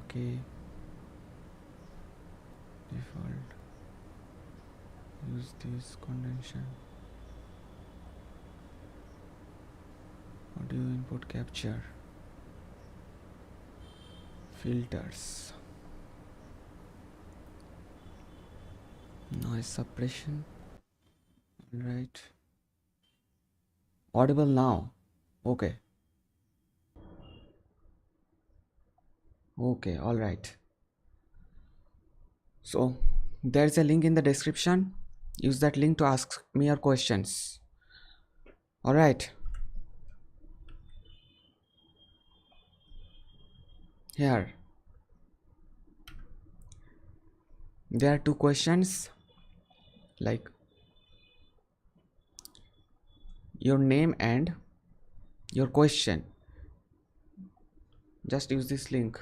Okay, default, use this convention, audio input capture, filters, noise suppression. Right, audible now. Okay, okay, all right. So there's a link in the description. Use that link to ask me your questions. All right. Here there are two questions, like your name and your question. Just use this link.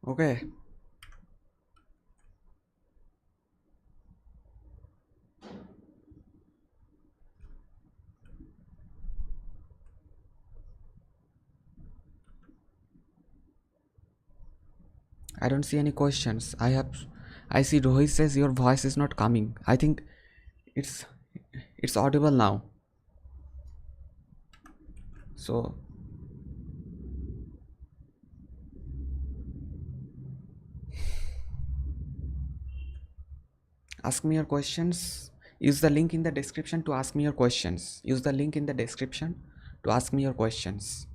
Okay. I don't see any questions. I see Rohit says your voice is not coming. I think it's it's audible now. So ask me your questions. Use the link in the description to ask me your questions. Use the link in the description to ask me your questions.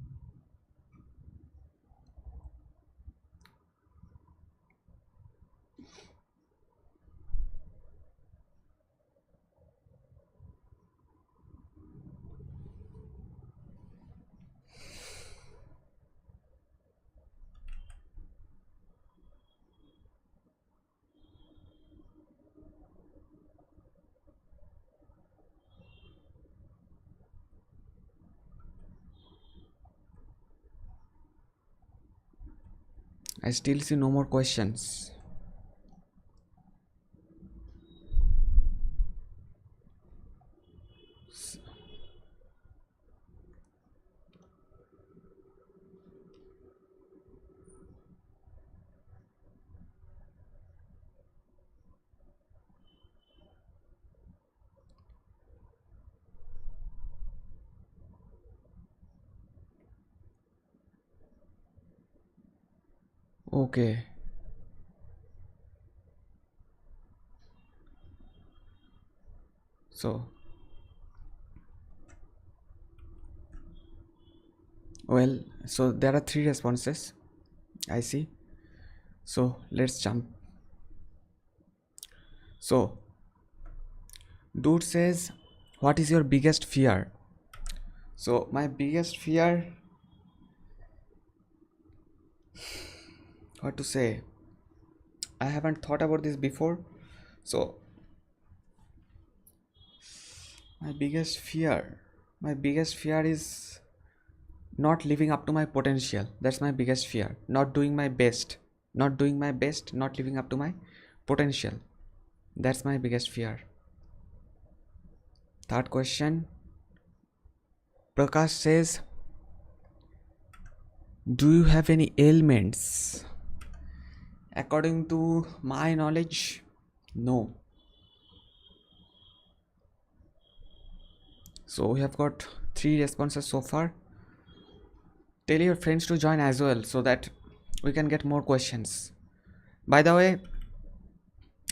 I still see no more questions. Okay. So well, so there are three responses. I see. So let's jump. So dude says, what is your biggest fear? So my biggest fear, what to say? I haven't thought about this before. So my biggest fear, my biggest fear is not living up to my potential. That's my biggest fear. Not doing my best. Not doing my best, not living up to my potential. That's my biggest fear. Third question. Prakash says, do you have any ailments? According to my knowledge, no. So we have got three responses so far. Tell your friends to join as well so that we can get more questions. By the way,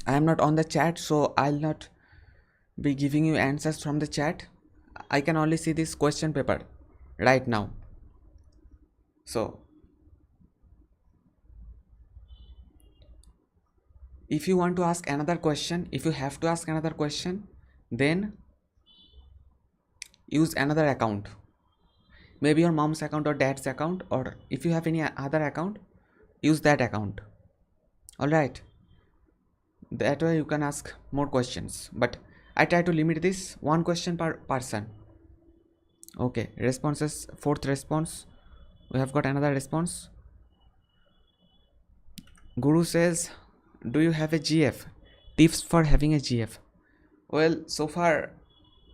I am not on the chat, so I'll not be giving you answers from the chat. I can only see this question paper right now. So if you want to ask another question, if you have to ask another question, then use another account. Maybe your mom's account or dad's account, or if you have any other account, use that account. All right, that way you can ask more questions, but I try to limit this one question per person. Okay, responses. Fourth response, we have got another response. Guru says, do you have a GF? Tips for having a GF? Well, so far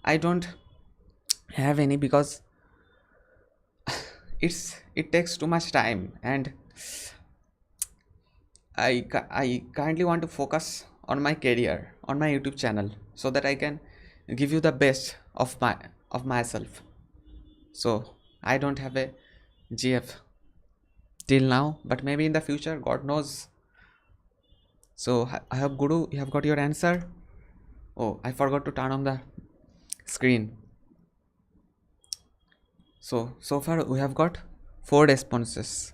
I don't have any because it takes too much time, and I currently want to focus on my career, on my YouTube channel, so that I can give you the best of myself. So I don't have a GF till now, but maybe in the future, God knows. So I hope Guru, you have got your answer. Oh, I forgot to turn on the screen. So far we have got 4 responses.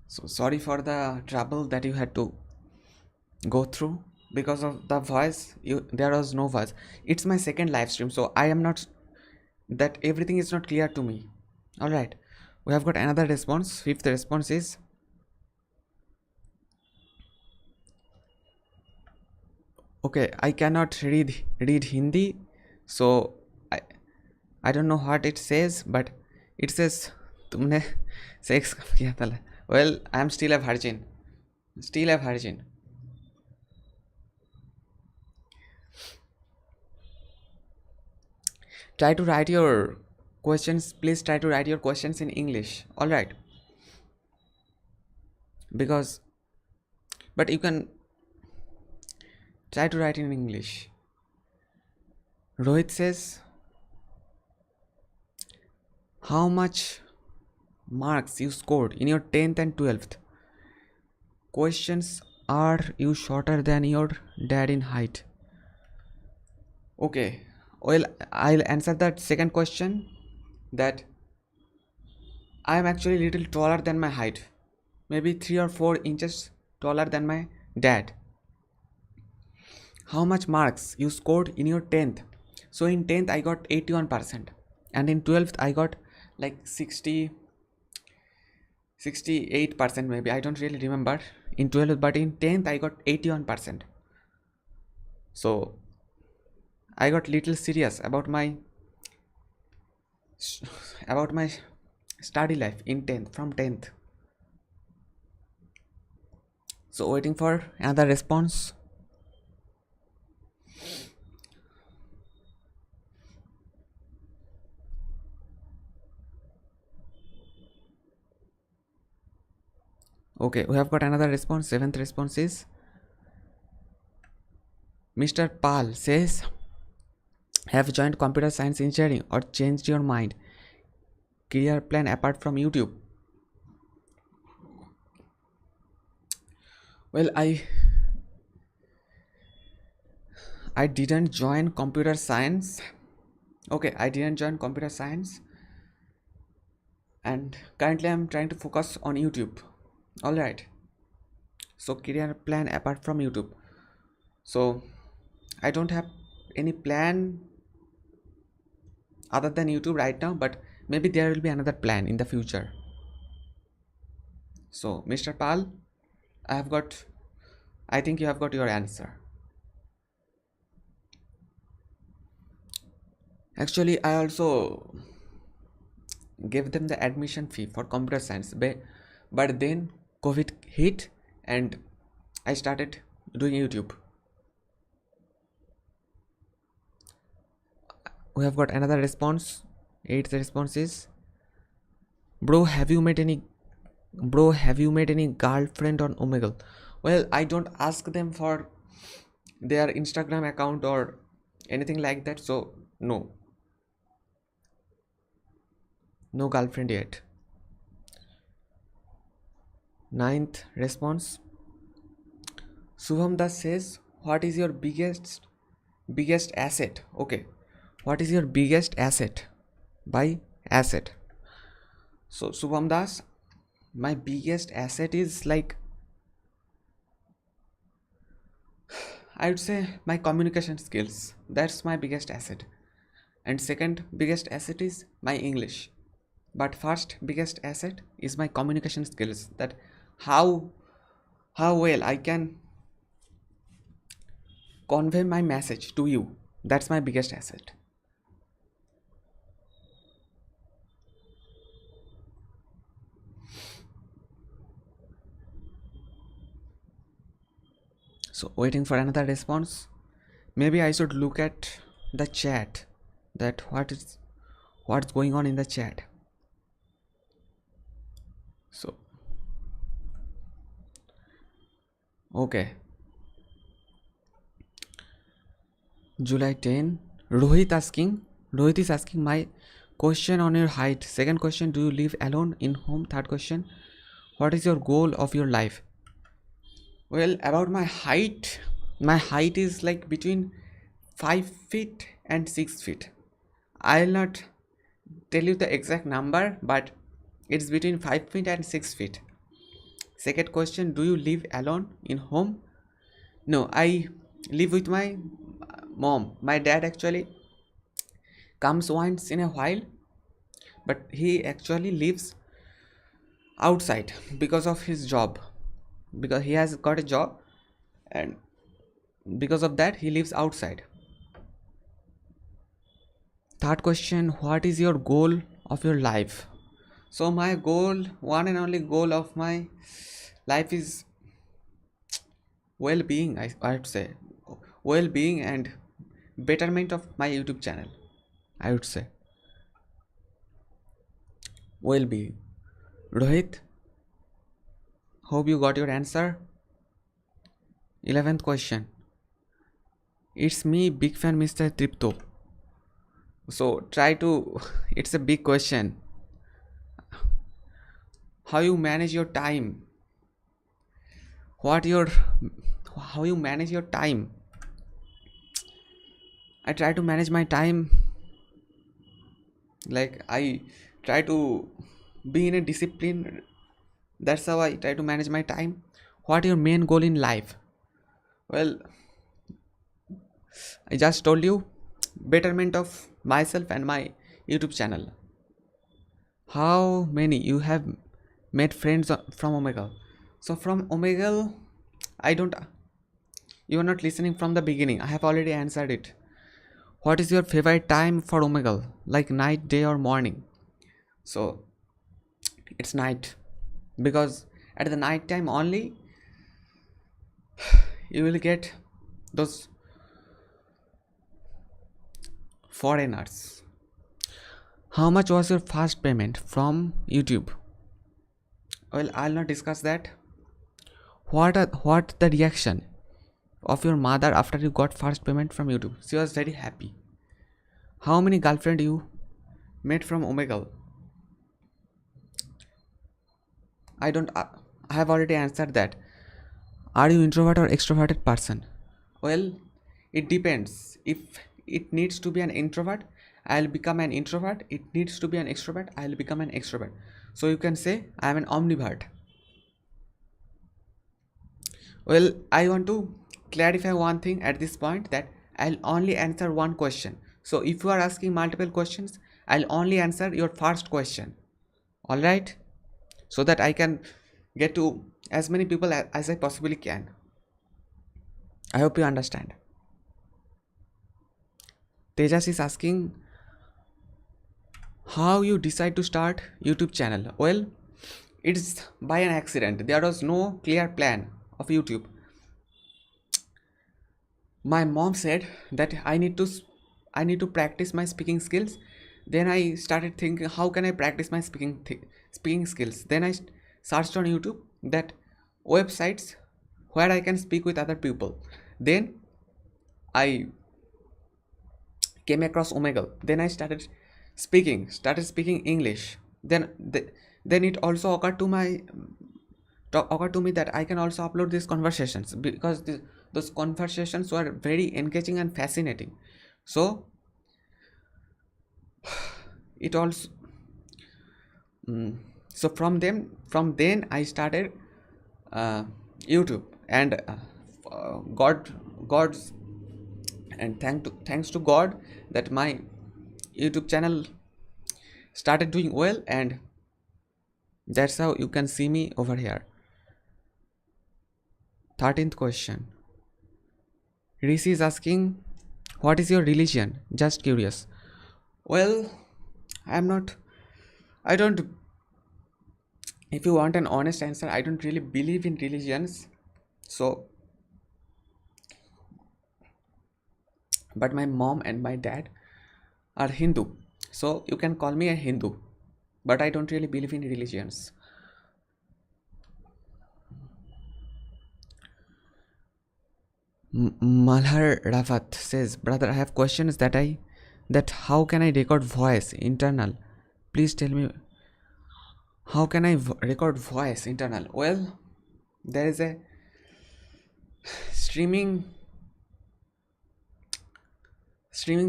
So sorry for the trouble that you had to go through because of the voice. There was no voice. It's my second live stream, so I am not, that everything is not clear to me. All right, we have got another response. Fifth response is, okay, I cannot read Hindi, so I I don't know what it says, but it says तुमने sex कब किया था. Well, I am still a virgin. Still a virgin. Try to write your questions. Please try to write your questions in English. All right. Because, but you can try to write in English. Rohit says, how much marks you scored in your 10th and 12th? Questions, are you shorter than your dad in height? Okay, well, I'll answer that second question, that I am actually a little taller than my height, maybe 3 or 4 inches taller than my dad. How much marks you scored in your 10th? So in 10th I got 81%, and in 12th I got like 68% maybe, I don't really remember in 12th, but in 10th I got 81%. So I got little serious about my study life in 10th, from 10th. So waiting for another response. Okay, we have got another response. 7th response is, Mr. Pal says, have joined computer science engineering or changed your mind? Career plan apart from YouTube? Well, I didn't join computer science. Okay, I didn't join computer science, and currently I'm trying to focus on YouTube. All right. So career plan apart from YouTube. So I don't have any plan other than YouTube right now, but maybe there will be another plan in the future. So Mr. Pal, I think you have got your answer. Actually, I also gave them the admission fee for computer science, but then COVID hit and I started doing YouTube. We have got another response. 8th response is, bro, have you made any girlfriend on Omegle? Well, I don't ask them for their Instagram account or anything like that, so no girlfriend yet. 9th response, Subham Das says, what is your biggest asset? Okay, what is your biggest asset? By asset, so Subham Das, my biggest asset is like, I would say my communication skills. That's my biggest asset. And second biggest asset is my English. But first biggest asset is my communication skills. That how well I can convey my message to you. That's my biggest asset. So waiting for another response. Maybe I should look at the chat, that what's going on in the chat. So okay, July 10. Rohit is asking my question on your height. Second question, do you live alone in home? Third question, what is your goal of your life? Well, about my height is like between 5 feet and 6 feet. I'll not tell you the exact number, but it's between 5 feet and 6 feet. Second question, do you live alone in home? No, I live with my mom. My dad actually comes once in a while, but he actually lives outside because of his job. Because he has got a job, and because of that, he lives outside. Third question, what is your goal of your life? So, my goal, one and only goal of my life is well being, I would say. Well being and betterment of my YouTube channel, I would say. Well being. Rohit, hope you got your answer. 11th question. It's me, big fan Mr. Tripto. So try to, it's a big question. How you manage your time? How you manage your time? I try to manage my time, like I try to be in a discipline. That's how I try to manage my time. What your main goal in life? Well, I just told you, betterment of myself and my YouTube channel. How many you have made friends from Omegle? So from Omegle, I don't. You are not listening from the beginning. I have already answered it. What is your favorite time for Omegle? Like night, day, or morning? So it's night, because at the night time only you will get those foreigners. How much was your first payment from YouTube? Well, I'll not discuss that. What the reaction of your mother after you got first payment from YouTube? She was very happy. How many girlfriend you met from Omegle? I don't. I have already answered that. Are you introvert or extroverted person? Well, it depends. If it needs to be an introvert, I'll become an introvert. It needs to be an extrovert, I'll become an extrovert. So you can say I am an omnivert. Well, I want to clarify one thing at this point, that I'll only answer one question. So if you are asking multiple questions, I'll only answer your first question. All right? So that I can get to as many people as I possibly can. I hope you understand. Tejas is asking how you decide to start YouTube channel. Well, it's by an accident. There was no clear plan of YouTube. My mom said that I need to practice my speaking skills. Then I started thinking, how can I practice my speaking skills? Then I searched on YouTube that websites where I can speak with other people. Then I came across Omegle. Then I started speaking English. Then it also occurred to me that I can also upload these conversations, because those conversations were very engaging and fascinating. So it also so from then I started YouTube, and God's and thanks to God that my YouTube channel started doing well, and that's how you can see me over here. 13th question. Rishi is asking, what is your religion? Just curious. Well, I don't, if you want an honest answer, I don't really believe in religions. So but my mom and my dad are Hindu, so you can call me a Hindu, but I don't really believe in religions. Malhar Rafat says, brother, I have questions that how can I record voice internal? Please tell me, how can I record voice internal? Well, there is a streaming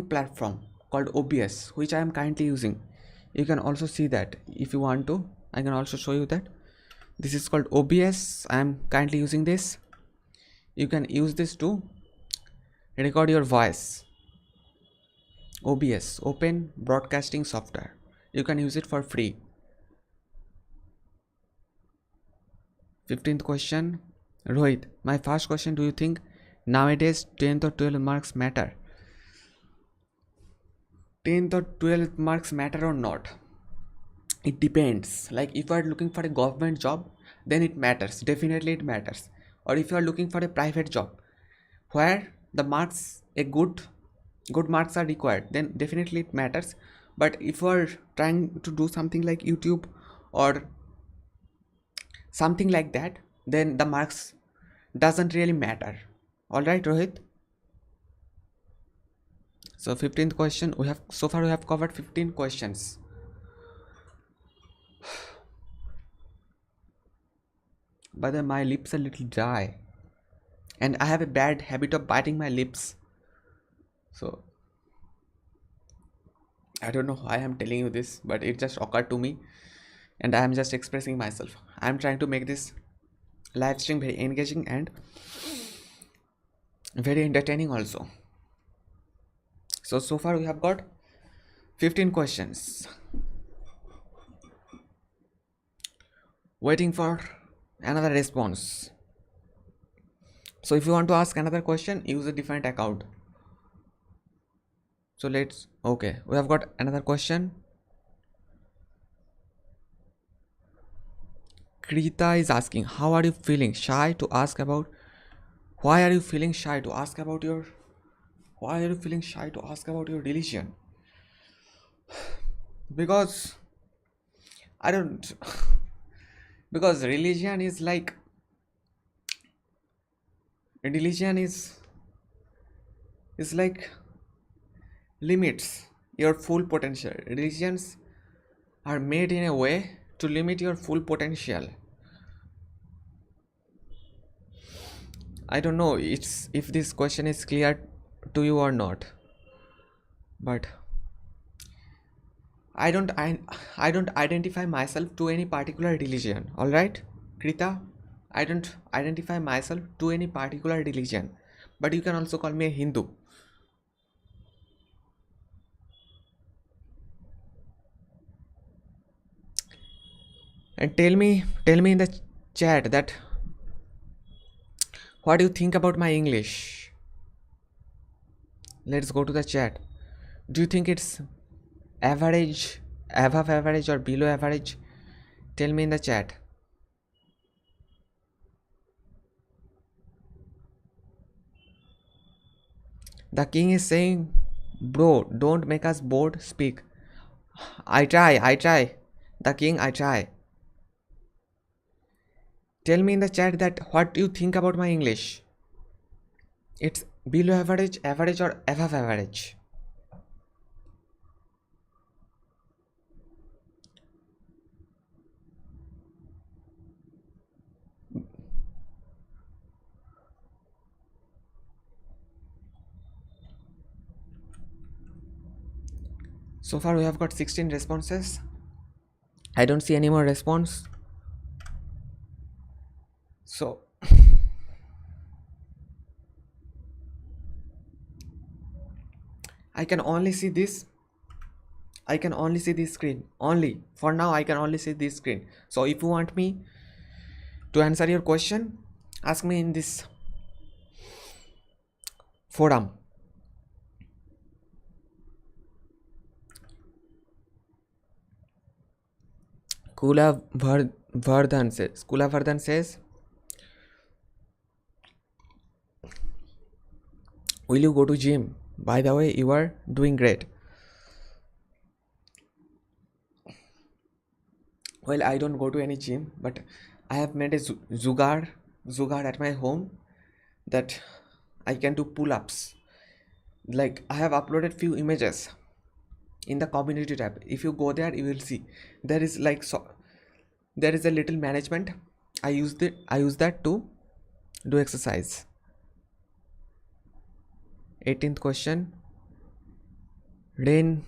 platform called OBS, which I am currently using. You can also see that if you want to. I can also show you that. This is called OBS. I am currently using this. You can use this to record your voice. OBS, Open Broadcasting Software. You can use it for free. 15th question. Rohit, my first question, do you think nowadays 10th or 12th marks matter? 10th or 12th marks matter or not? It depends. Like if you are looking for a government job, then it matters. Definitely it matters. Or if you are looking for a private job where the marks, good marks are required, then definitely it matters. But if you are trying to do something like YouTube or something like that, then the marks doesn't really matter. All right, Rohit. So 15th question, we have covered 15 questions. By the way, my lips are a little dry and I have a bad habit of biting my lips. So I don't know why I'm telling you this, but it just occurred to me and I am just expressing myself. I am trying to make this live stream very engaging and very entertaining also. So far we have got 15 questions. Waiting for another response. So if you want to ask another question, use a different account. So okay, we have got another question. Krita is asking, how are you feeling shy to ask about, why are you feeling shy to ask about your religion? Because I don't because religion is like limits your full potential. Religions are made in a way to limit your full potential. I don't know if this question is clear to you or not, but I don't identify myself to any particular religion. All right, Krita, I don't identify myself to any particular religion, but you can also call me a Hindu. And tell me in the chat that what do you think about my English? Let's go to the chat. Do you think it's average, above average, or below average? Tell me in the chat. The king is saying, bro, don't make us bored, speak. I try. The king, I try. Tell me in the chat that what you think about my English. It's below average, average, or above average. So far we have got 16 responses. I don't see any more response. So I can only see this screen. Only for now I can only see this screen. So if you want me to answer your question, ask me in this forum. Kula Vardhan says, will you go to gym? By the way, you are doing great. Well, I don't go to any gym, but I have made a zugar at my home that I can do pull-ups. Like I have uploaded few images in the community tab. If you go there, you will see there is like there is a little management. I use that to do exercise. 18th question. Rain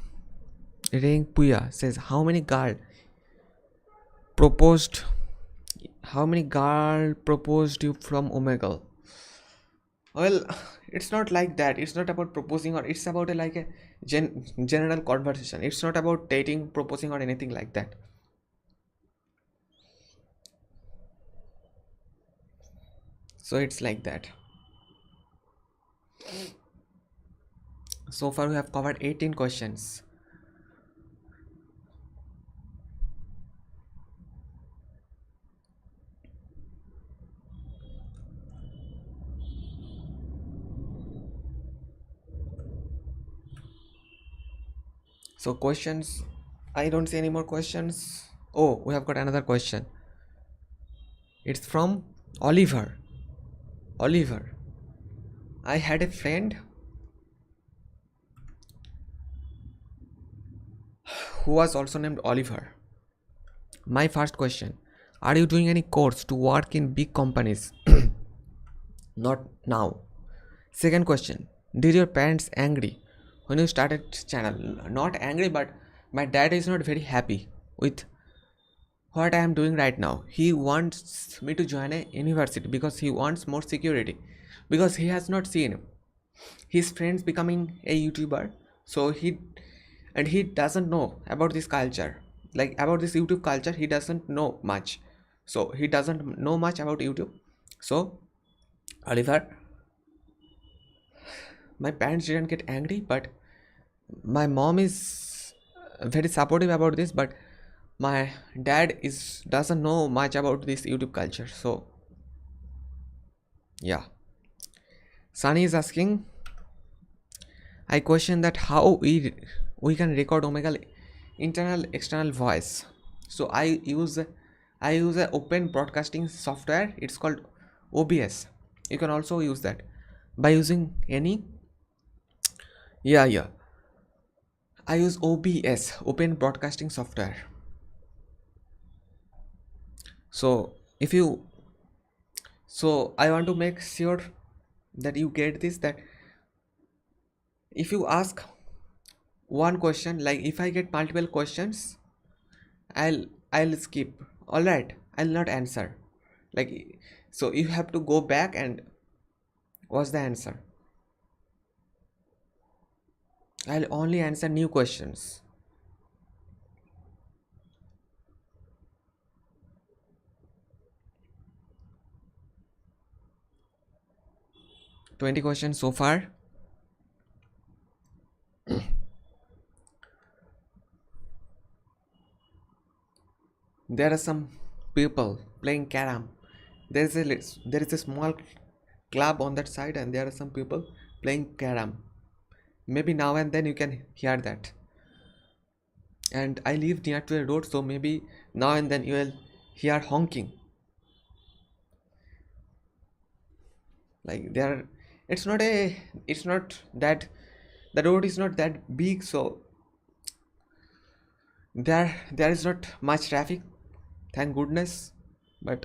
Rain Puya says proposed how many girl proposed you from Omegle? Well, it's not like that. It's not about proposing, or it's about like a general conversation. It's not about dating, proposing, or anything like that. So it's like that. So far we have covered 18 questions. So questions, I don't see any more questions. Oh, we have got another question. It's from Oliver. Oliver, I had a friend who was also named Oliver. My first question, are you doing any course to work in big companies? Not now. Second question, did your parents angry when you started channel? Not angry, but my dad is not very happy with what I am doing right now. He wants me to join a university because he wants more security, because he has not seen his friends becoming a YouTuber. So he doesn't know about this culture, like about this YouTube culture. He doesn't know much, so he doesn't know much about YouTube. So Oliver, my parents didn't get angry, but my mom is very supportive about this, but my dad is doesn't know much about this YouTube culture. So yeah. Sunny is asking, I question that how we can record Omegle internal external voice. So I use a open broadcasting software. It's called OBS. You can also use that by using any. Yeah. I use OBS, open broadcasting software. So if you so I want to make sure that you get this, that if you ask one question, like if I get multiple questions, I'll I'll skip. All right, I'll not answer. Like, so you have to go back and what's the answer. I'll only answer new questions. $20 questions so far. There are some people playing carom. There is a small club on that side, and there are some people playing carom. Maybe now and then you can hear that. And I live near to a road, so maybe now and then you will hear honking. Like there, it's not that the road is not that big, so there is not much traffic, thank goodness. But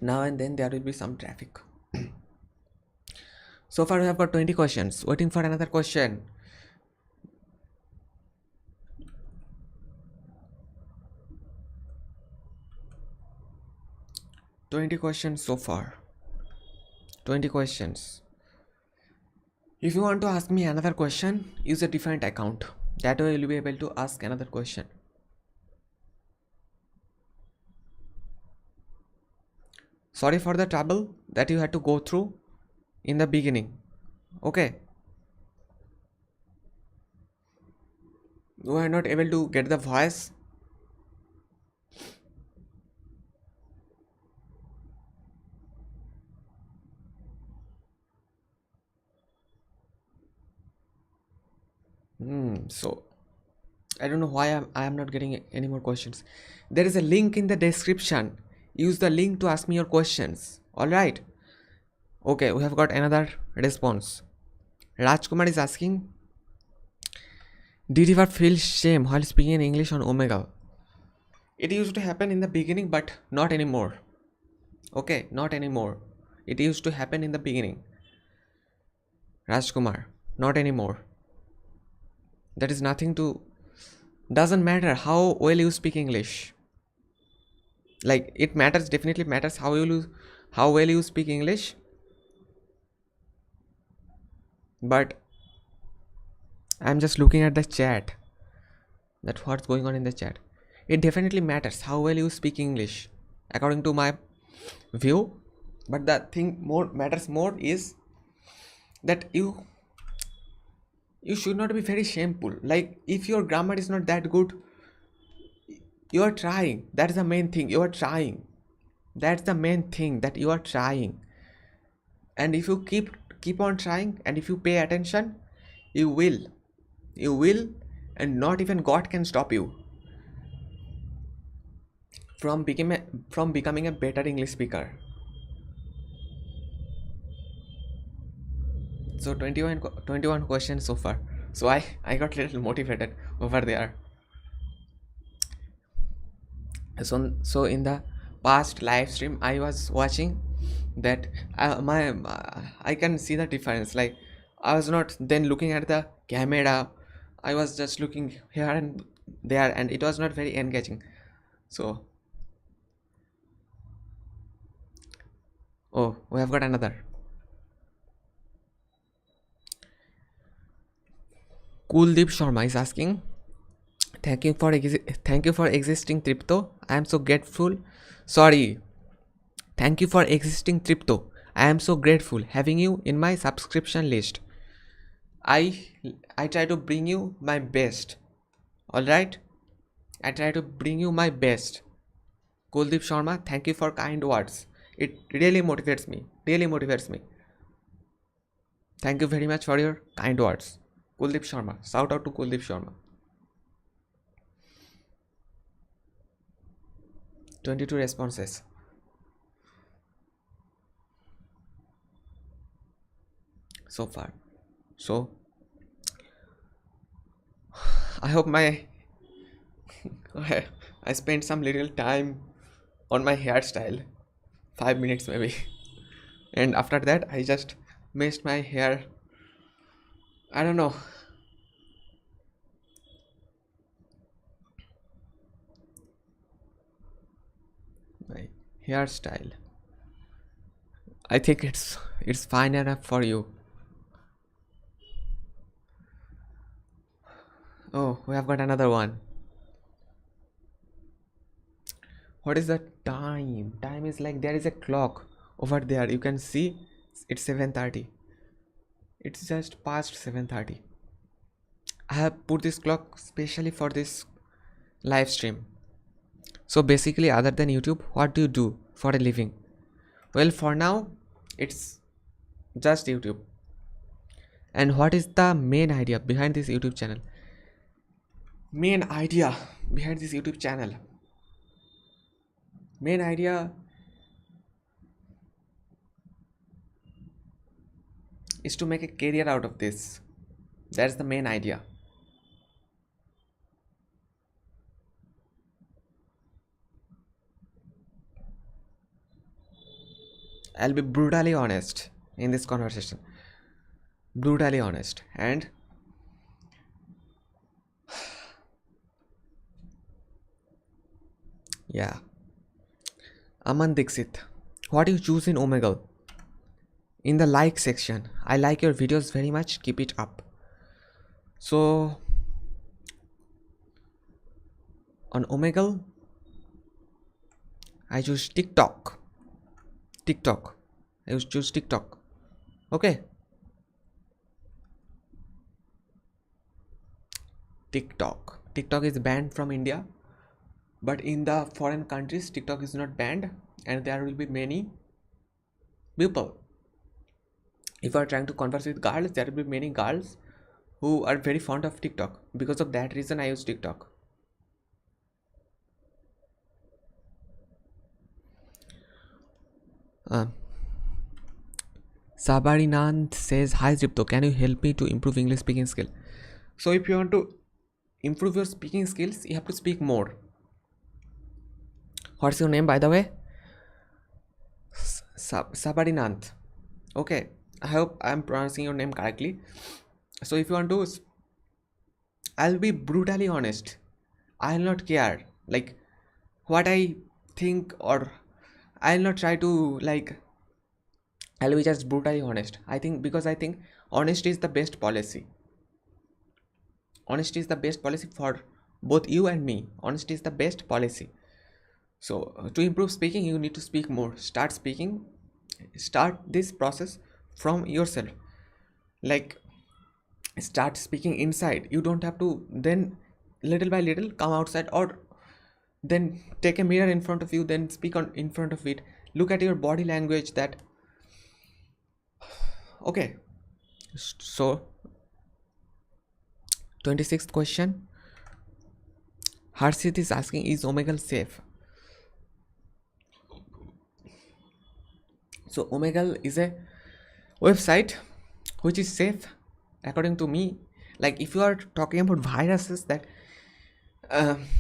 now and then there will be some traffic. So far we have got 20 questions, waiting for another question. $20 questions so far. 20 questions. If you want to ask me another question, use a different account. That way you'll be able to ask another question. Sorry for the trouble that you had to go through in the beginning. Okay. You are not able to get the voice. So I don't know why I am not getting any more questions. There is a link in the description. Use the link to ask me your questions. All right. Okay, we have got another response. Rajkumar is asking, did you ever feel shame while speaking in English on Omegle? It used to happen in the beginning, but not anymore. Okay, not anymore. It used to happen in the beginning. Rajkumar, not anymore. That is nothing to. Doesn't matter how well you speak English. Like it matters, definitely matters how well you speak English. But I'm just looking at the chat. That what's going on in the chat. It definitely matters how well you speak English, according to my view. But the thing more matters more is that you should not be very shameful. Like if your grammar is not that good, you are trying. That's the main thing. You are trying. That's the main thing, that you are trying. And if you keep on trying, and if you pay attention, you will. You will, and not even God can stop you from becoming a better English speaker. So 21 questions so far. So I got a little motivated over there. So in the past live stream I was watching that I can see the difference. Like I was not then looking at the camera. I was just looking here and there, and it was not very engaging. So oh, we have got another. Kuldeep Sharma is asking, thank you for existing Tripto. I am so grateful. Sorry. Thank you for existing Tripto. I am so grateful having you in my subscription list. I try to bring you my best. All right? I try to bring you my best. Kuldeep Sharma, thank you for kind words. It really motivates me. Really motivates me. Thank you very much for your kind words. Kuldeep Sharma. Shout out to Kuldeep Sharma. 22 responses. So far. So I hope I spent some little time on my hairstyle. 5 minutes maybe. And after that I just messed my hair. I don't know. My hairstyle. I think it's fine enough for you. Oh, we have got another one. What is the time? Time is like there is a clock over there. You can see it's 7:30. It's just past 7:30. I have put this clock specially for this live stream. So basically, other than YouTube, what do you do for a living? Well, for now, it's just YouTube. And what is the main idea behind this YouTube channel? Main idea behind this YouTube channel. Main idea is to make a career out of this. That's the main idea. I'll be brutally honest in this conversation. Brutally honest. And yeah. Aman Dixit, what do you choose in Omegle? In the like section. I like your videos very much. Keep it up. So on Omegle, I choose TikTok. I choose TikTok. Okay. TikTok is banned from India, but in the foreign countries TikTok is not banned, and there will be many people. If you are trying to converse with girls, there will be many girls who are very fond of TikTok. Because of that reason, I use TikTok. Sabarinand says, "Hi Tripto, can you help me to improve English speaking skill?" So if you want to improve your speaking skills, you have to speak more. What's your name, by the way? Sabarinand. Okay, I hope I'm pronouncing your name correctly. So if you want to, I'll be brutally honest. I'll not care like what I think, or I'll not try to like, I'll be just brutally honest. I think, because I think honesty is the best policy. Honesty is the best policy for both you and me. Honesty is the best policy. So to improve speaking, you need to speak more. Start speaking. Start this process from yourself. Like, start speaking inside. You don't have to then little by little come outside, or then take a mirror in front of you, then speak on in front of it. Look at your body language. That okay. So 26th question. Harshit is asking, is Omegle safe? So Omegle is a website which is safe according to me. Like, if you are talking about viruses that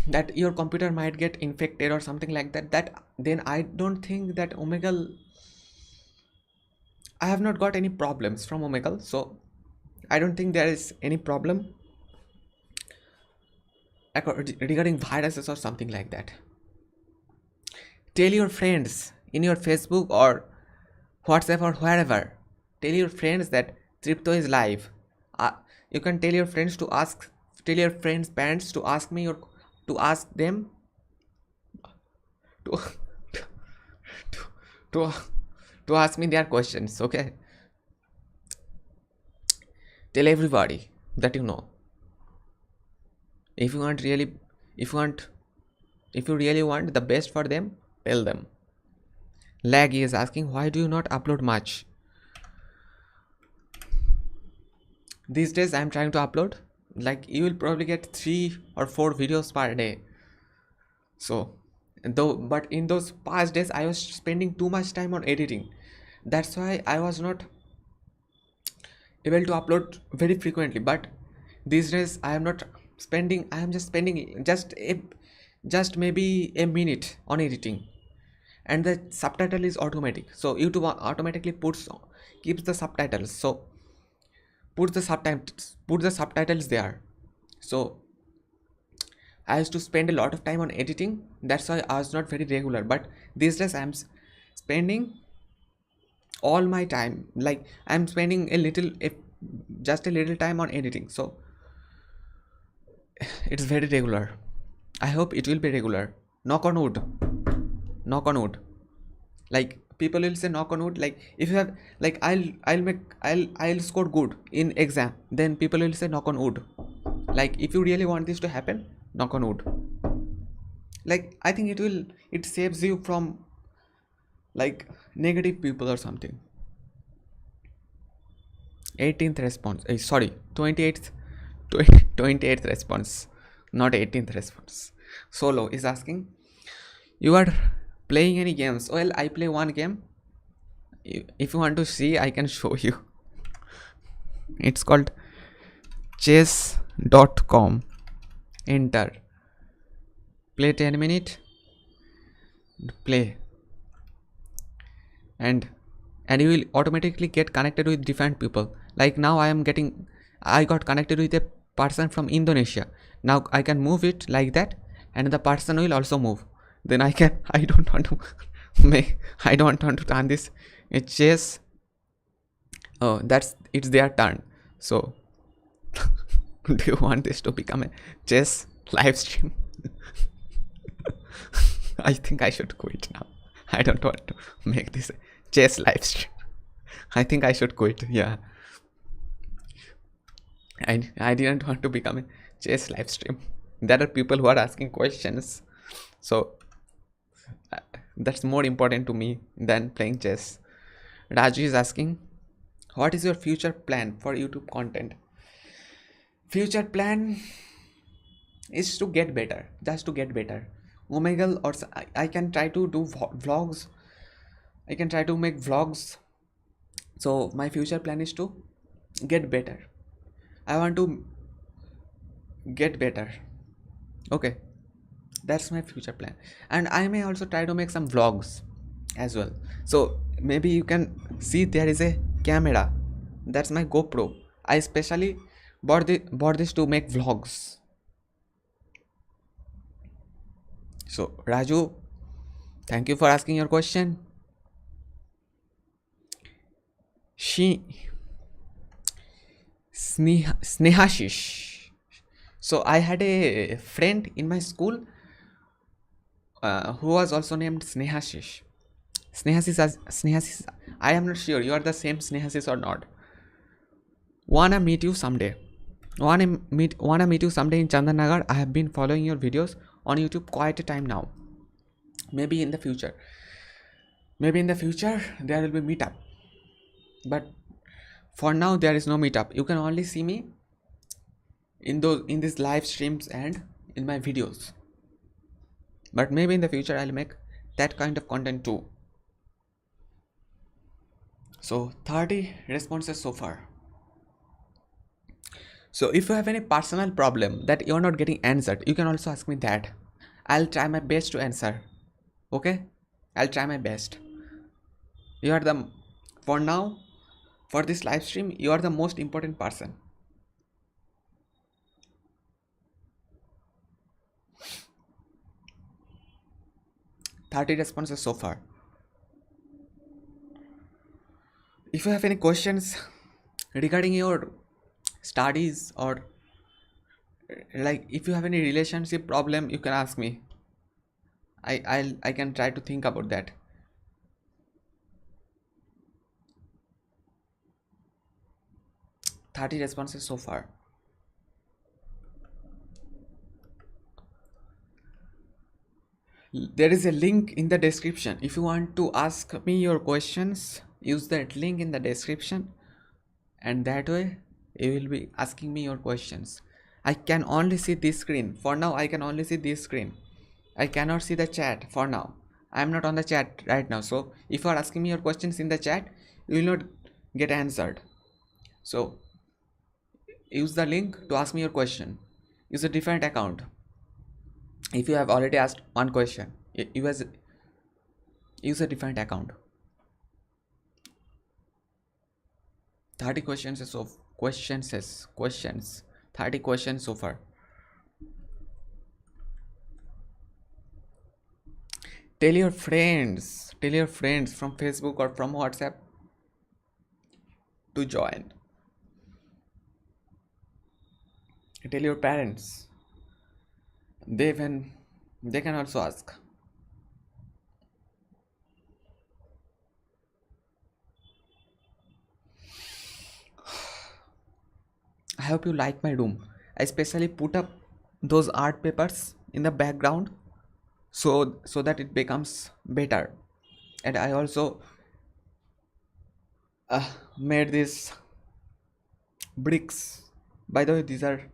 that your computer might get infected or something like that, then I don't think that Omegle, I have not got any problems from Omegle, so I don't think there is any problem regarding viruses or something like that. Tell your friends in your Facebook or WhatsApp or wherever. Tell your friends that Tripto is live. You can tell your friends to ask. Tell your friends' parents to ask me, or to ask them to to, to ask me their questions. Okay. Tell everybody that you know. If you really want the best for them, tell them. Laggy is asking, why do you not upload much? These days I'm trying to upload. Like, you will probably get 3 or 4 videos per day. So but in those past days I was spending too much time on editing. That's why I was not able to upload very frequently. But these days I am just spending just maybe a minute on editing, and the subtitle is automatic. So YouTube automatically keeps the subtitles. So put the subtitles there. So I used to spend a lot of time on editing. That's why I was not very regular. But these days I'm spending all my time. Like, I'm spending just a little time on editing. So it's very regular. I hope it will be regular. Knock on wood. Knock on wood. Like, people will say knock on wood. Like, if you have, like, I'll score good in exam, then people will say knock on wood. Like, if you really want this to happen, knock on wood. Like, I think it saves you from like negative people or something. 18th response. Sorry, 28th response, not 18th response. Solo is asking, you are playing any games? Well, I play one game. If you want to see, I can show you. It's called chess.com. Enter. Play 10 minutes. Play. And you will automatically get connected with different people. Like, now I got connected with a person from Indonesia. Now I can move it like that, and the person will also move. Then I don't want to turn this chess. Oh, it's their turn. So do you want this to become a chess live stream? I think I should quit now. I don't want to make this a chess live stream. I think I should quit. Yeah. I didn't want to become a chess live stream. There are people who are asking questions. So that's more important to me than playing chess. Raju is asking, what is your future plan for YouTube content? Future plan is to get better, just to get better. Omegle or I can try to do vlogs. I can try to make vlogs. So my future plan is to get better. I want to get better. Okay, that's my future plan. And I may also try to make some vlogs as well. So maybe you can see there is a camera. That's my GoPro. I especially bought this to make vlogs. So Raju, thank you for asking your question. She Snehashish. So I had a friend in my school who was also named Snehashish. Snehashish. I am not sure you are the same Snehashish or not. Wanna meet you someday. Wanna meet you someday in Chandanagar. I have been following your videos on YouTube quite a time now. Maybe in the future there will be meetup. But for now there is no meetup. You can only see me in these live streams and in my videos. But maybe in the future I'll make that kind of content too. So 30 responses so far. So if you have any personal problem that you're not getting answered, you can also ask me that. I'll try my best to answer. Okay? I'll try my best. You are the, for now, for this live stream, you are the most important person. "30 responses so far. If you have any questions regarding your studies, or like if you have any relationship problem, you can ask me. I can try to think about that. "30 responses so far. There is a link in the description. If you want to ask me your questions, use that link in the description, and that way you will be asking me your questions. I can only see this screen. For now, I can only see this screen. I cannot see the chat for now. I am not on the chat right now. So if you are asking me your questions in the chat, you will not get answered. So use the link to ask me your question. Use a different account. If you have already asked one question, use a different account. 30 questions 30 questions so far. Tell your friends from Facebook or from WhatsApp to join. Tell your parents. They can also ask. I hope you like my room. I especially put up those art papers in the background so that it becomes better. And I also made these bricks. By the way, these are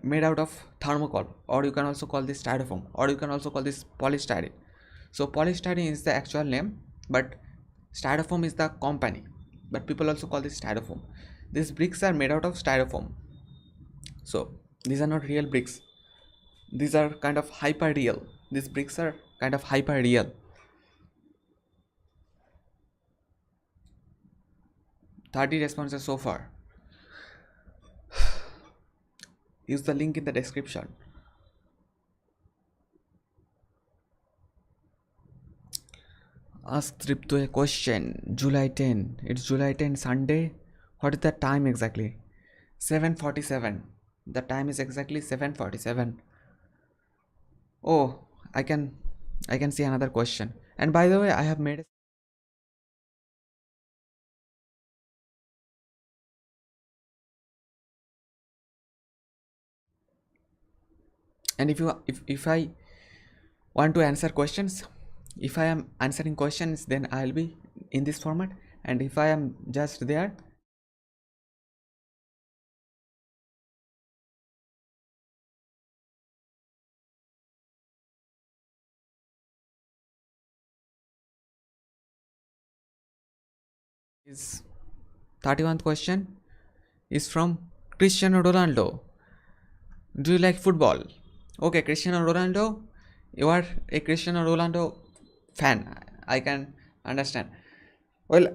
made out of thermocol, or you can also call this styrofoam, or you can also call this polystyrene. So polystyrene is the actual name, but styrofoam is the company, but people also call this styrofoam. These bricks are made out of styrofoam. So these are not real bricks. These are kind of hyper real. These bricks are kind of hyper real. 30 responses so far. Use the link in the description. Ask Tripto a question. July 10. It's July 10 Sunday. What is the time exactly? 7:47. The time is exactly 7:47. Oh, I can see another question. And by the way, I have made and if I want to answer questions, if I am answering questions, then I'll be in this format, and if I am just there, Is 31st question is from Cristiano Ronaldo. Do you like football? Okay, Cristiano Ronaldo, you are a Cristiano Ronaldo fan. I can understand. Well,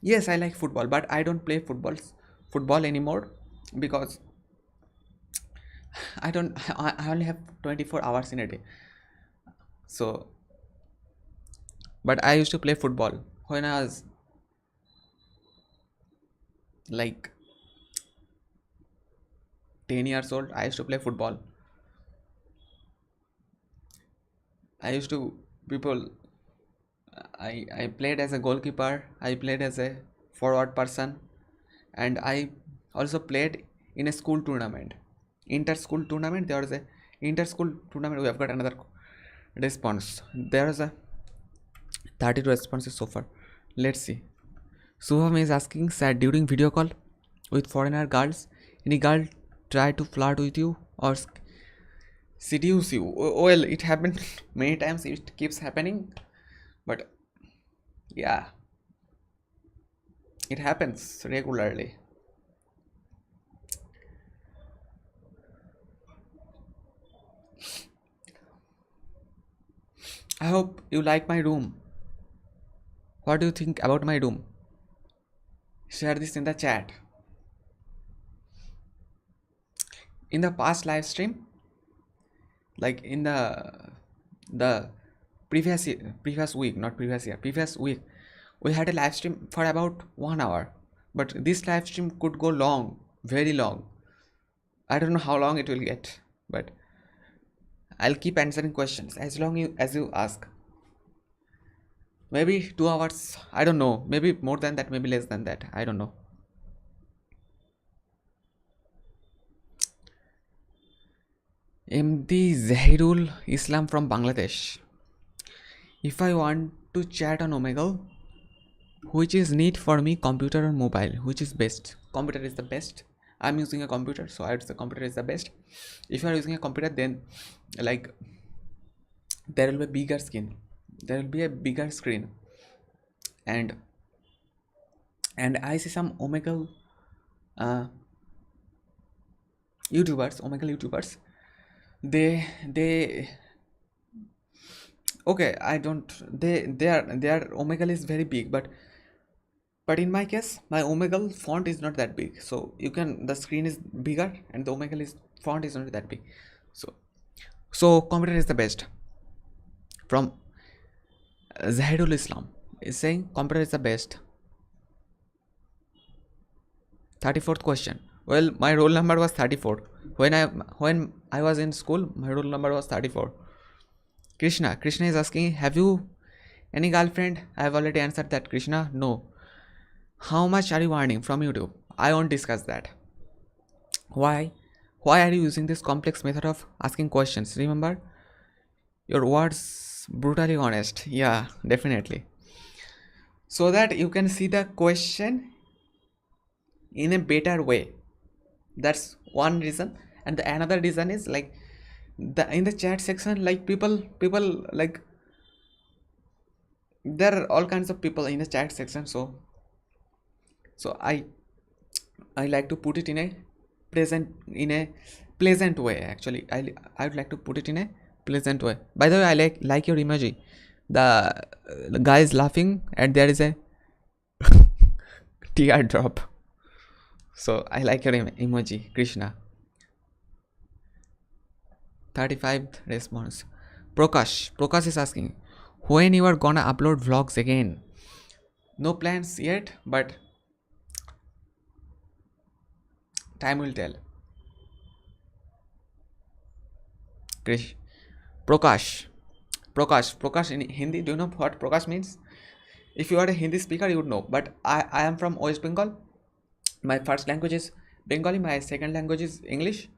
yes, I like football, but I don't play football anymore because I don't. I only have 24 hours in a day. So, but I used to play football when I was like 10 years old. I used to play football. I used to people. I played as a goalkeeper. I played as a forward person, and I also played in a school tournament, inter-school tournament. There was a inter-school tournament. We have got another response. There is a 32 responses so far. Let's see. Suham is asking, said during video call with foreigner girls, any girl try to flirt with you or seduce you? Well, it happened many times. It keeps happening, but yeah, it happens regularly. I hope you like my room. What do you think about my room? Share this in the chat. In the past live stream, like in the previous week, not previous year, previous week, we had a live stream for about 1 hour. But this live stream could go long, very long. I don't know how long it will get, but I'll keep answering questions as long as you ask. Maybe 2 hours. I don't know. Maybe more than that. Maybe less than that. I don't know. MD Zahirul Islam from Bangladesh. If I want to chat on Omegle, which is need for me, computer or mobile? Which is best? Computer is the best. I'm using a computer, so I would say computer is the best. If you are using a computer, then like there will be a bigger screen. There will be a bigger screen, and I see some Omegle YouTubers. They okay. I don't. Their Omegle is very big, but in my case, my Omegle font is not that big. So you can the screen is bigger and the Omegle is font is not that big. So computer is the best. From Zahidul Islam is saying computer is the best. 34th question. Well, my roll number was 34. When I was in school, my roll number was 34. Krishna is asking, have you any girlfriend? I have already answered that, Krishna. No. How much are you earning from YouTube? I won't discuss that. Why are you using this complex method of asking questions? Remember, your words brutally honest. Yeah, definitely. So that you can see the question in a better way. That's one reason. And the another reason is like in the chat section, like people like there are all kinds of people in the chat section. So I like to put it in a pleasant way. Actually, I would like to put it in a pleasant way. By the way, I like your emoji. The guy is laughing and there is a tear drop. So I like your emoji, Krishna. 35th response. Prakash is asking, when you are gonna upload vlogs again? No plans yet, but time will tell. Prakash in Hindi. Do you know what Prakash means? If you are a Hindi speaker, you would know. But I am from West Bengal. My first language is Bengali. My second language is English,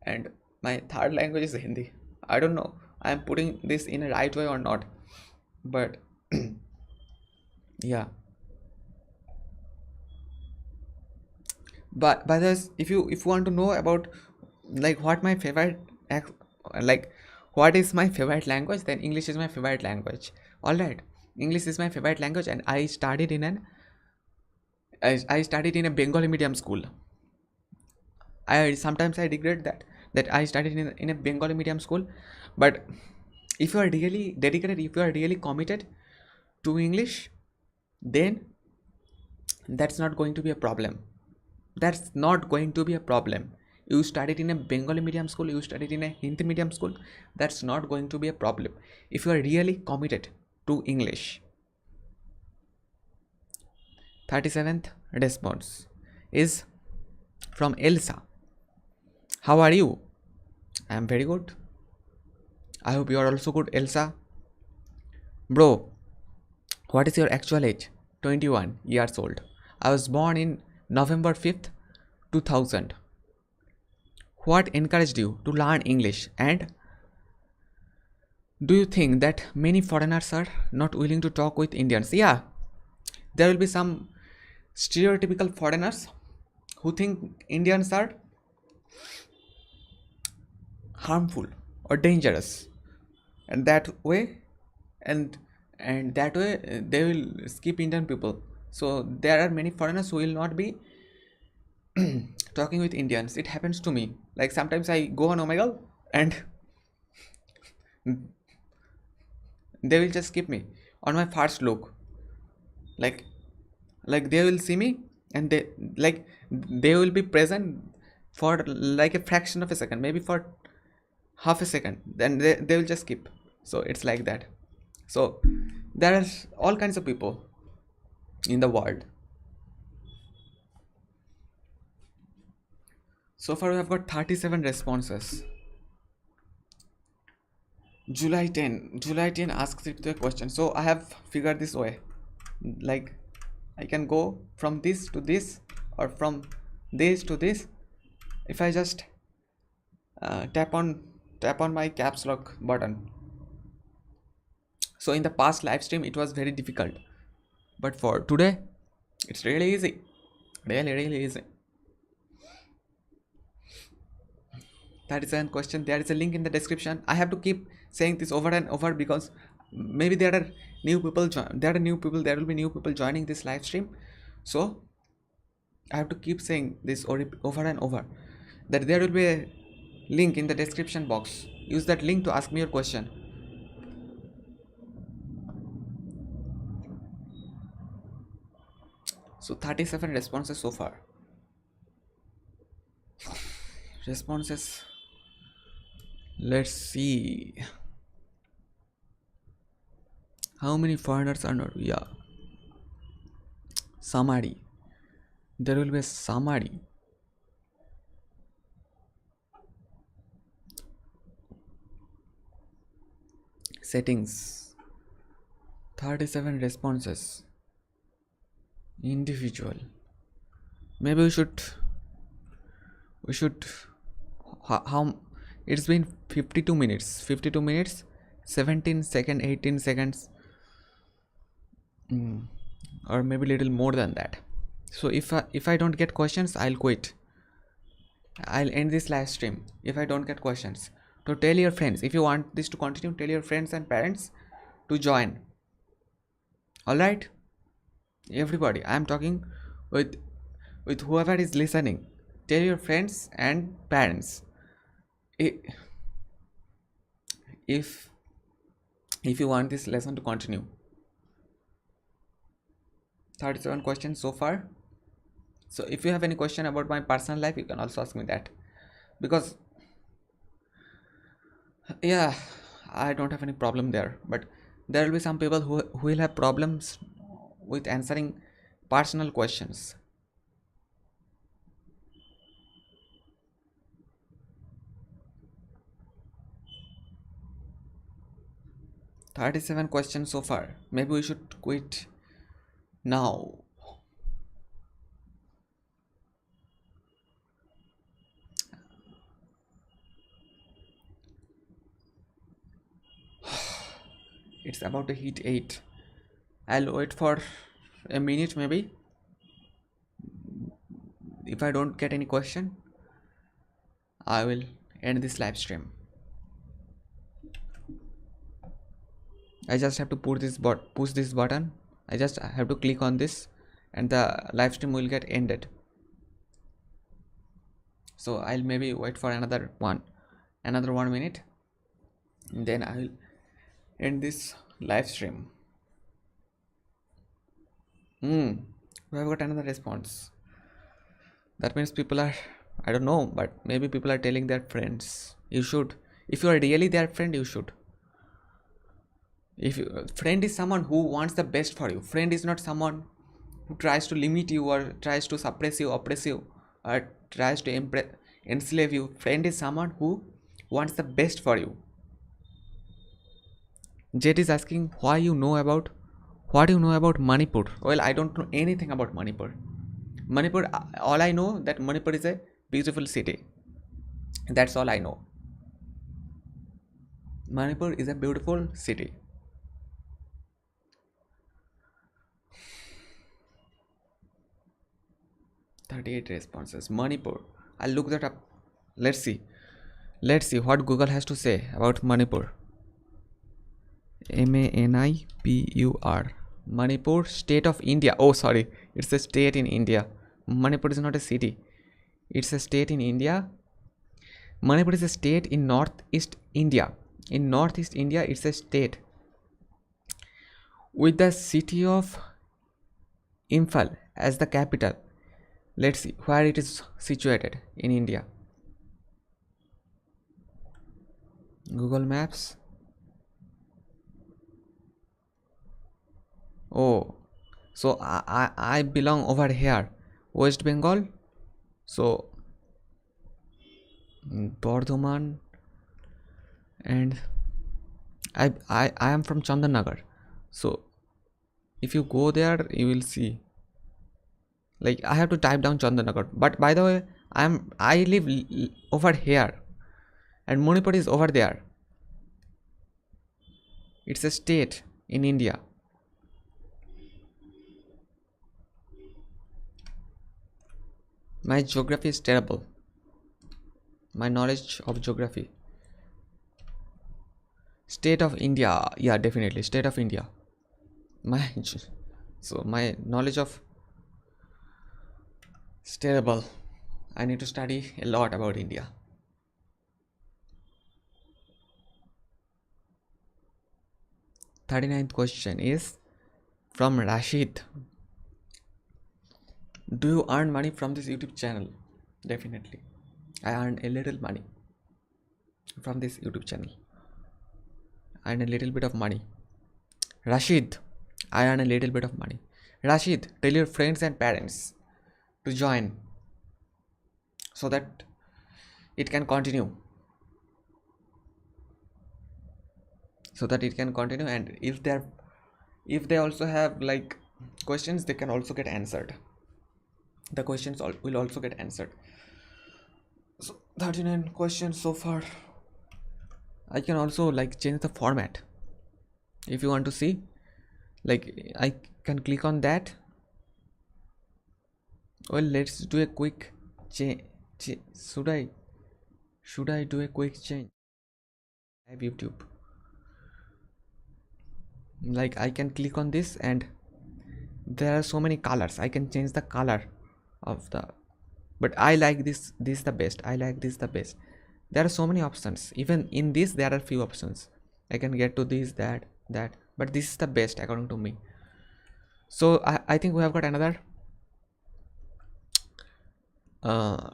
and my third language is Hindi. I don't know I am putting this in a right way or not, but yeah. But this, if you want to know about like what my favorite like what is my favorite language, then English is my favorite language. All right. English is my favorite language, and I studied in a Bengali medium school. I sometimes I regret that I studied in a Bengali medium school, but if you are really dedicated, if you are really committed to English, then that's not going to be a problem. That's not going to be a problem. You studied in a Bengali medium school, you studied in a Hindi medium school, that's not going to be a problem if you are really committed to English. 37th response is from Elsa. How are you? I am very good. I hope you are also good, Elsa. Bro, what is your actual age? 21 years old. I was born in November 5th, 2000. What encouraged you to learn English, and do you think that many foreigners are not willing to talk with Indians? Yeah, there will be some stereotypical foreigners who think Indians are harmful or dangerous, and that way and that way they will skip Indian people. So there are many foreigners who will not be talking with Indians. It happens to me. Like sometimes I go on Omegle and they will just skip me on my first look. Like they will see me, and they will be present for like a fraction of a second, maybe for half a second, then they will just skip. So it's like that. So there are all kinds of people in the world. So far we have got 37 responses. July 10 asks it to a question. So I have figured this way, like I can go from this to this or from this to this if I just tap on my caps lock button. So in the past live stream it was very difficult, but for today it's really easy, really easy. 37 question. There is a link in the description. I have to keep saying this over and over because maybe there are new people there will be new people joining this live stream. So I have to keep saying this over and over, that there will be a link in the description box. Use that link to ask me your question. So 37 responses so far. Responses. Let's see. How many foreigners are not? Yeah. Summary. There will be a summary. Settings. 37 responses. Individual. Maybe we should how it's been 52 minutes 17 seconds 18 seconds, or maybe little more than that. So if I don't get questions, I'll quit. I'll end this live stream if I don't get questions. So tell your friends, if you want this to continue, tell your friends and parents to join. All right, everybody, I'm talking with whoever is listening. Tell your friends and parents. If you want this lesson to continue. 37 questions so far. So if you have any question about my personal life, you can also ask me that, because yeah, I don't have any problem there, but there will be some people who will have problems with answering personal questions. "37 questions so far. Maybe we should quit now." It's about to hit 8. I'll wait for a minute maybe. If I don't get any question, I will end this live stream. I just have to push this button. I just have to click on this and the live stream will get ended. So I'll maybe wait for another 1 minute, and then I will end this live stream. We have got another response. That means people are, I don't know, but maybe people are telling their friends. You should, if you are really their friend, you should. If you, friend is someone who wants the best for you. Friend is not someone who tries to limit you or tries to suppress you, oppress you, or tries to enslave you. Friend is someone who wants the best for you. Jet is asking what do you know about Manipur? Well, I don't know anything about Manipur. Manipur, all I know that Manipur is a beautiful city. That's all I know. Manipur is a beautiful city. "38 responses. Manipur. I'll look that up. Let's see. Let's see what Google has to say about Manipur. Manipur. Manipur, state of India. Oh, sorry. It's a state in India. Manipur is not a city. It's a state in India. Manipur is a state in Northeast India. In Northeast India, it's a state with the city of Imphal as the capital. Let's see where it is situated in India. Google Maps. Oh, so I belong over here, West Bengal. So Bardhaman, and I am from Chandanagar. So if you go there, you will see. Like I have to type down Chandanagar. But by the way, I live over here, and Manipur is over there. It's a state in India. My geography is terrible. My knowledge of geography. State of India. Yeah, definitely. State of India. My knowledge of is terrible. I need to study a lot about India. "39th question is from Rashid. Do you earn money from this YouTube channel?" Definitely. I earn a little money from this YouTube channel. I earn a little bit of money. Rashid, I earn a little bit of money. Rashid, tell your friends and parents to join so that it can continue. And if they also have like questions, they can also get answered. The questions will also get answered. So 39 questions so far. I can also like change the format if you want to see. Like I can click on that. Well, let's do a quick change. Should I do a quick change? I have YouTube. Like I can click on this and there are so many colors. I can change the color of the, but I like this the best. I like this the best. There are so many options. Even in this there are few options. I can get to this, that, but this is the best according to me. So I think we have got another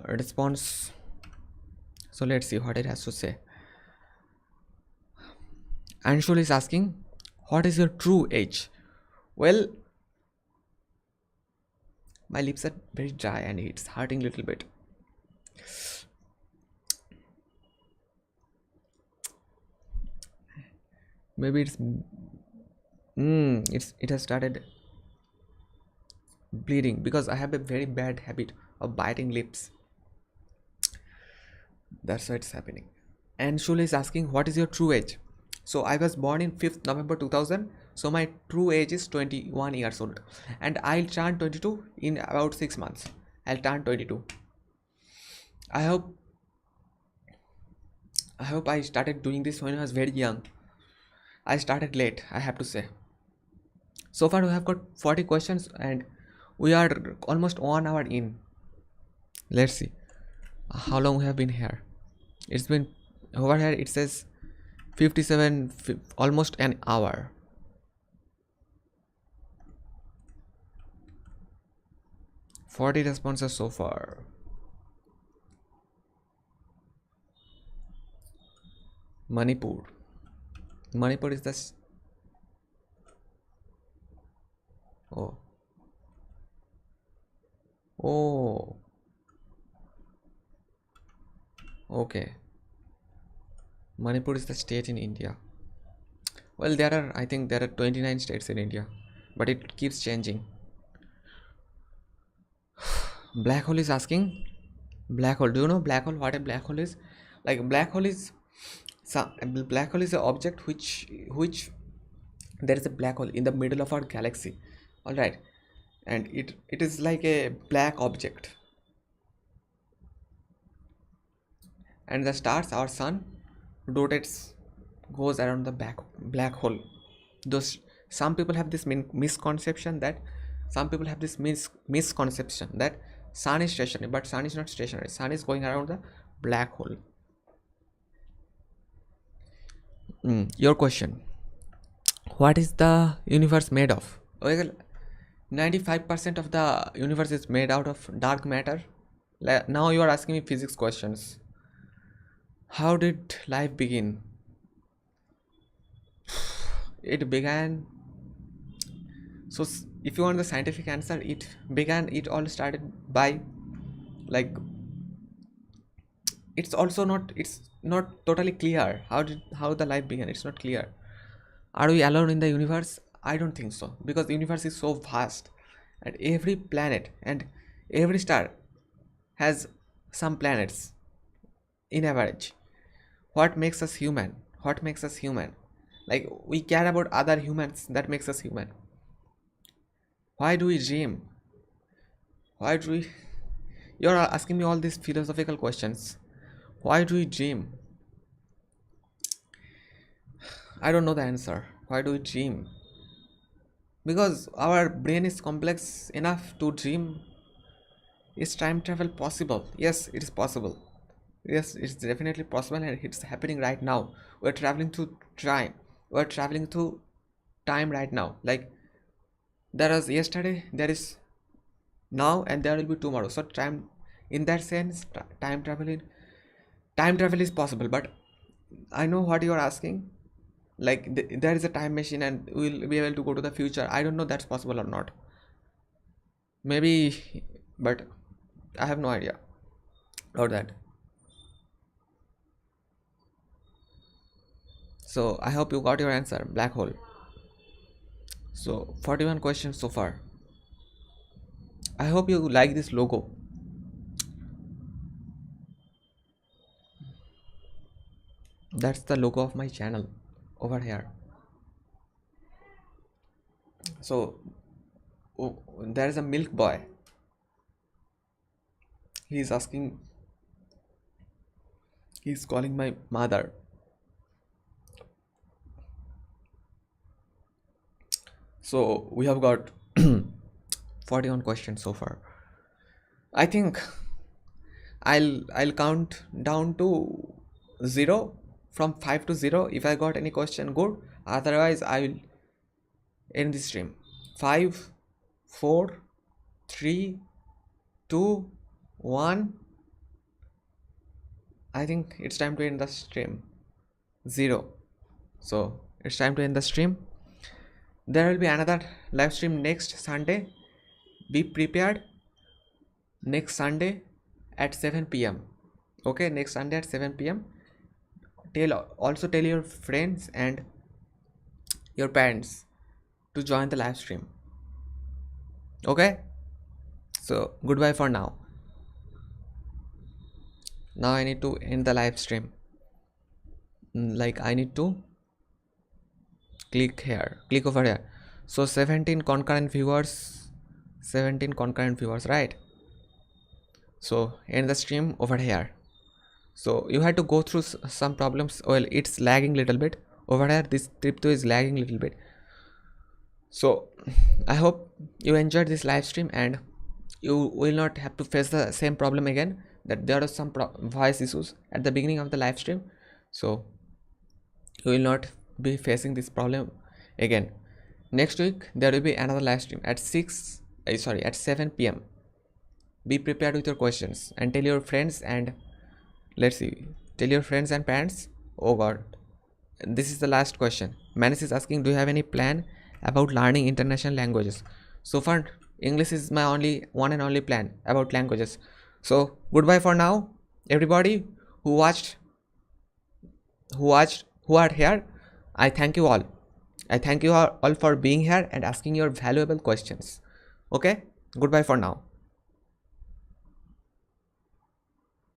response. So let's see what it has to say. Anshul is asking, what is your true age? Well, my lips are very dry and it's hurting a little bit. Maybe it has started bleeding because I have a very bad habit of biting lips. That's why it's happening. And Shula is asking, what is your true age? So I was born in 5th November 2000. So my true age is 21 years old. And I'll turn 22 in about 6 months. I'll turn 22. I hope I started doing this when I was very young. I started late, I have to say. So far we have got 40 questions and we are almost 1 hour in. Let's see how long we have been here. It's been over here, it says 57, almost an hour. Forty responses so far. Manipur. Manipur is the oh. Oh, okay. Manipur is the state in India. Well, I think there are 29 states in India, but it keeps changing. Black hole is asking. Black hole. Do you know black hole? What a black hole is? Like black hole is black hole is an object which there is a black hole in the middle of our galaxy. All right, and it is like a black object, and the stars, our sun, rotates, goes around the black hole. Those some people have this misconception that some people have this misconception that sun is stationary, but sun is not stationary. Sun is going around the black hole. Your question: what is the universe made of? Well, 95% of the universe is made out of dark matter. Now you are asking me physics questions. How did life begin? It began. So if you want the scientific answer, it all started by, like, it's not totally clear how the life began. It's not clear. Are we alone in the universe? I don't think so, because the universe is so vast, and every planet and every star has some planets in average. What makes us human? Like, we care about other humans. That makes us human. Why do we dream? You're asking me all these philosophical questions. Why do we dream? I don't know the answer. Why do we dream? Because our brain is complex enough to dream. Is time travel possible? Yes, it is possible. Yes, it's definitely possible, and it's happening right now. We're traveling through time. We're traveling through time right now. Like, there was yesterday, there is now, and there will be tomorrow. So time, in that sense, time travel is possible. But I know what you are asking. Like, there is a time machine and we'll be able to go to the future. I don't know that's possible or not. Maybe, but I have no idea about that. So I hope you got your answer. Black hole. So 41 questions so far. I hope you like this logo. That's the logo of my channel over here. So there is a milk boy. He's calling my mother. So we have got 41 questions so far. I think I'll count down to 0, from 5 to 0. If I got any question, good. Otherwise, I will end the stream. 5, 4, 3, 2, 1. I think it's time to end the stream. 0. So it's time to end the stream. There will be another live stream next Sunday. Be prepared. Next Sunday at 7 p.m. Okay, next Sunday at 7 p.m. Also tell your friends and your parents to join the live stream. Okay, so goodbye for now. Now I need to end the live stream. Like, I need to click over here. So 17 concurrent viewers, right? So end the stream over here. So you had to go through some problems. Well, it's lagging little bit. over here this Tripto is lagging a little bit. So I hope you enjoyed this live stream and you will not have to face the same problem again, that there are some voice issues at the beginning of the live stream. So you will not be facing this problem again. Next week there will be another live stream at 7 p.m. Be prepared with your questions and tell your friends, and let's see, tell your friends and parents. Oh god, this is the last question. Manis is asking, do you have any plan about learning international languages? So far English is my one and only plan about languages. So goodbye for now, everybody who are here. I thank you all. I thank you all for being here and asking your valuable questions. Okay, goodbye for now.